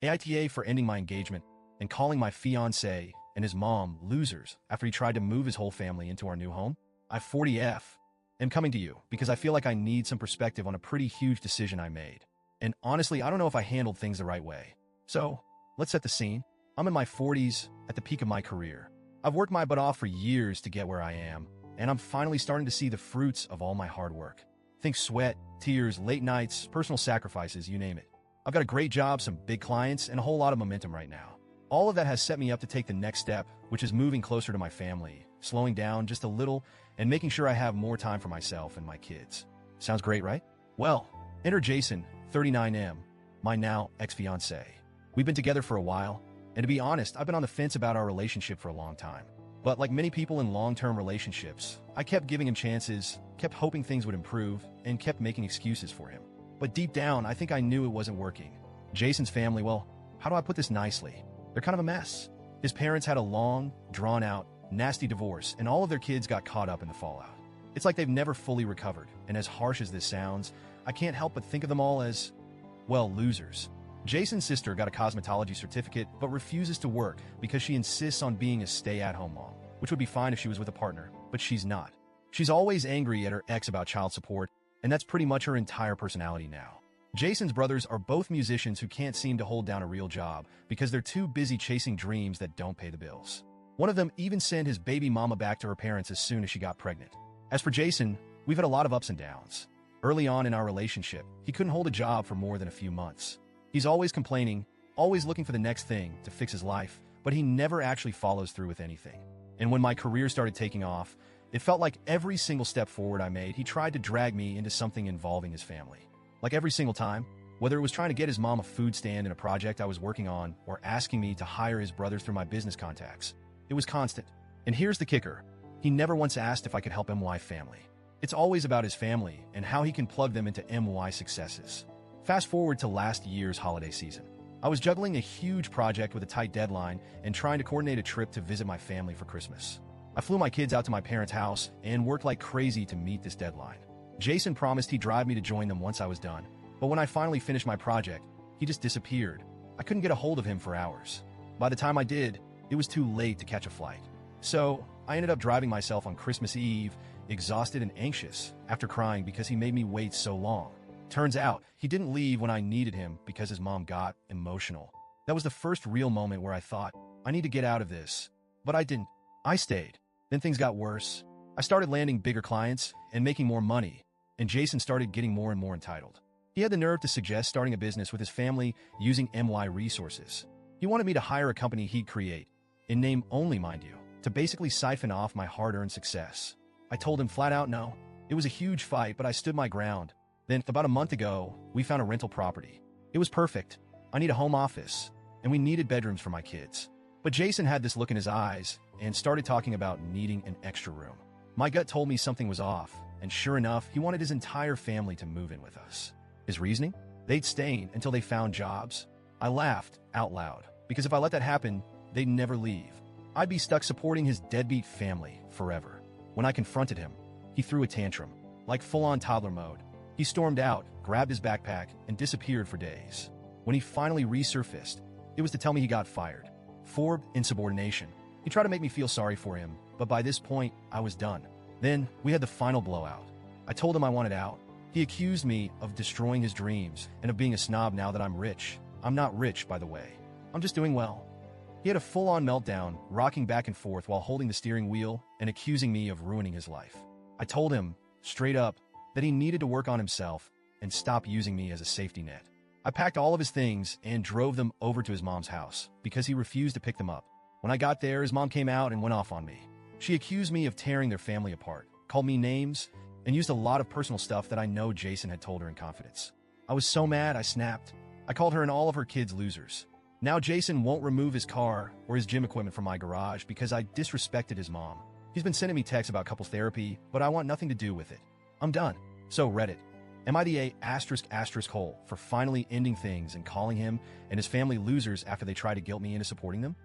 AITA for ending my engagement and calling my fiancé and his mom losers after he tried to move his whole family into our new home. I 40F am coming to you because I feel like I need some perspective on a pretty huge decision I made. And honestly, I don't know if I handled things the right way. So, let's set the scene. I'm in my 40s, at the peak of my career. I've worked my butt off for years to get where I am, and I'm finally starting to see the fruits of all my hard work. Think sweat, tears, late nights, personal sacrifices, you name it. I've got a great job, some big clients, and a whole lot of momentum right now. All of that has set me up to take the next step, which is moving closer to my family, slowing down just a little, and making sure I have more time for myself and my kids. Sounds great, right? Well, enter Jason, 39M, my now ex-fiancé. We've been together for a while, and to be honest, I've been on the fence about our relationship for a long time. But like many people in long-term relationships, I kept giving him chances, kept hoping things would improve, and kept making excuses for him. But deep down, I think I knew it wasn't working. Jason's family, well, how do I put this nicely? They're kind of a mess. His parents had a long, drawn-out, nasty divorce, and all of their kids got caught up in the fallout. It's like they've never fully recovered, and as harsh as this sounds, I can't help but think of them all as, well, losers. Jason's sister got a cosmetology certificate but refuses to work because she insists on being a stay-at-home mom, which would be fine if she was with a partner, but she's not. She's always angry at her ex about child support, and that's pretty much her entire personality now. Jason's brothers are both musicians who can't seem to hold down a real job because they're too busy chasing dreams that don't pay the bills. One of them even sent his baby mama back to her parents as soon as she got pregnant. As for Jason, we've had a lot of ups and downs. Early on in our relationship, he couldn't hold a job for more than a few months. He's always complaining, always looking for the next thing to fix his life, but he never actually follows through with anything. And when my career started taking off, it felt like every single step forward I made, he tried to drag me into something involving his family. Like every single time, whether it was trying to get his mom a food stand in a project I was working on or asking me to hire his brothers through my business contacts, it was constant. And here's the kicker. He never once asked if I could help MY family. It's always about his family and how he can plug them into MY successes. Fast forward to last year's holiday season. I was juggling a huge project with a tight deadline and trying to coordinate a trip to visit my family for Christmas. I flew my kids out to my parents' house and worked like crazy to meet this deadline. Jason promised he'd drive me to join them once I was done, but when I finally finished my project, he just disappeared. I couldn't get a hold of him for hours. By the time I did, it was too late to catch a flight. So, I ended up driving myself on Christmas Eve, exhausted and anxious, after crying because he made me wait so long. Turns out, he didn't leave when I needed him because his mom got emotional. That was the first real moment where I thought, I need to get out of this. But I didn't. I stayed. Then things got worse. I started landing bigger clients and making more money, and Jason started getting more and more entitled. He had the nerve to suggest starting a business with his family using MY resources. He wanted me to hire a company he'd create, in name only, mind you, to basically siphon off my hard-earned success. I told him flat out no. It was a huge fight, but I stood my ground. Then, about a month ago, we found a rental property. It was perfect. I need a home office, and we needed bedrooms for my kids. But Jason had this look in his eyes and started talking about needing an extra room. My gut told me something was off, and sure enough, he wanted his entire family to move in with us. His reasoning? They'd stay until they found jobs. I laughed out loud, because if I let that happen, they'd never leave. I'd be stuck supporting his deadbeat family forever. When I confronted him, he threw a tantrum, like full-on toddler mode. He stormed out, grabbed his backpack, and disappeared for days. When he finally resurfaced, it was to tell me he got fired. For insubordination. He tried to make me feel sorry for him, but by this point, I was done. Then, we had the final blowout. I told him I wanted out. He accused me of destroying his dreams and of being a snob now that I'm rich. I'm not rich, by the way. I'm just doing well. He had a full-on meltdown, rocking back and forth while holding the steering wheel and accusing me of ruining his life. I told him, straight up, that he needed to work on himself and stop using me as a safety net. I packed all of his things and drove them over to his mom's house because he refused to pick them up. When I got there, his mom came out and went off on me. She accused me of tearing their family apart, called me names, and used a lot of personal stuff that I know Jason had told her in confidence. I was so mad, I snapped. I called her and all of her kids losers. Now Jason won't remove his car or his gym equipment from my garage because I disrespected his mom. He's been sending me texts about couples therapy, but I want nothing to do with it. I'm done. So Reddit. Am I the ***hole for finally ending things and calling him and his family losers after they try to guilt me into supporting them?